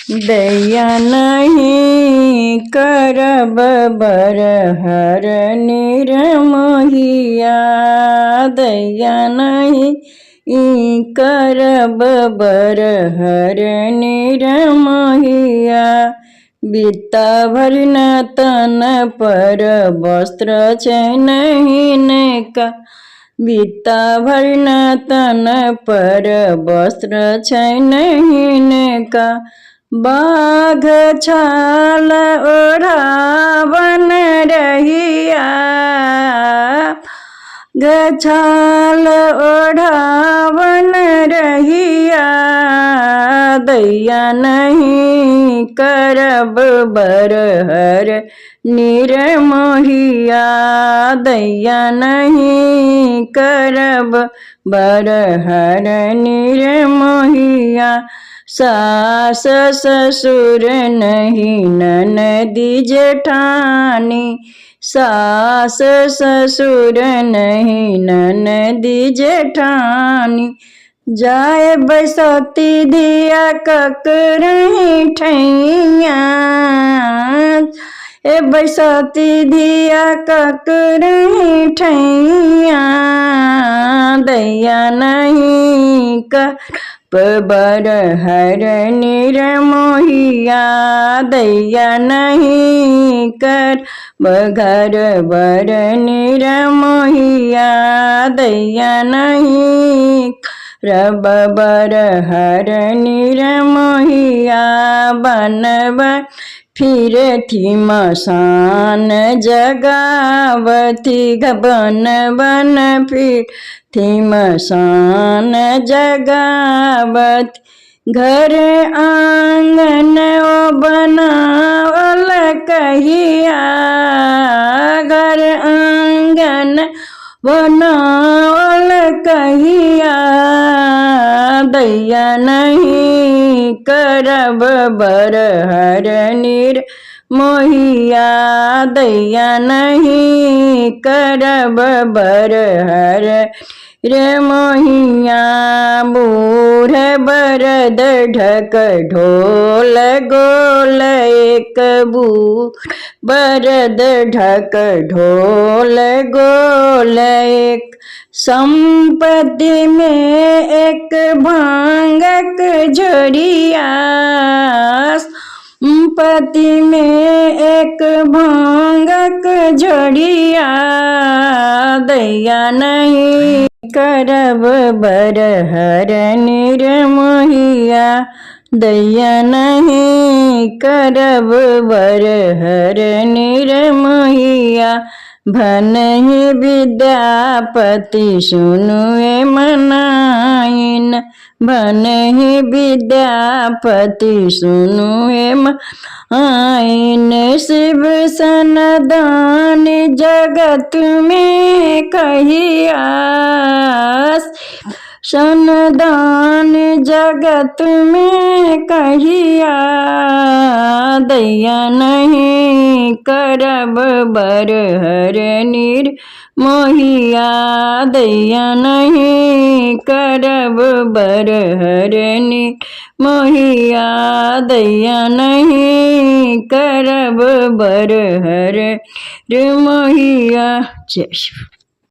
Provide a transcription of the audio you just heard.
दैया नहीं करब बरहर निर्मोहिया। दैया नहीं करब बरहर निर्मोहिया। बित्ता भरी न तन पर वस्त्र नहीं का। बित्ता भरी न तन पर वस्त्र नहीं का। बाघ छाल ओढ़ावन रहिया। गछाल ओढ़ावन रहिया। दैया नहीं करब बरहर निर्मोहिया। दैया नहीं करब बरहर निर्मोहिया। सास ससुर नहीं ननदी जेठानी। सास ससुर नहीं ननदी जेठानी। जाए बसती धिया ककरही ठैया। ए बसती धिया ककरही ठैया। दैया नहीं करब बरहर निर्मोहिया। दैया नहीं करब घर बर निर्मोहिया। दैया नहीं करब बरहर निर्मोहिया। बनवा फिर थी मसान जगावती। बन बन फिर थी मसान जगावती। घर आंगन बनावल कहिया। घर आंगन बनावल कहिया। दैया नहीं करब बरहर निर्मोहिया। दैया नहीं करब बरहर निर्मोहिया। बूढ़ बरद ढक ढोल गोल एक। बूढ़ बरद ढक ढोल गोल एक। संपत्ति में एक भांगक झोरिया। संपत्ति में एक भांगक झोरिया। दैया नहीं करब बरहर निर्मोहिया। दैया नहीं करब बरहर निर्मोहिया। भनहि विद्यापति सुनुए मनाइन। भनहि विद्यापति सुनुए मनाइन। शिव सनदान जगत में कहिया। सनदान जगत में कहिया। दैया नहीं करब बरहर निर्मोहिया। दैया नहीं करब बरहर निर्मोहिया। दैया नहीं करब बरहर निर्मोहिया। जय शिव।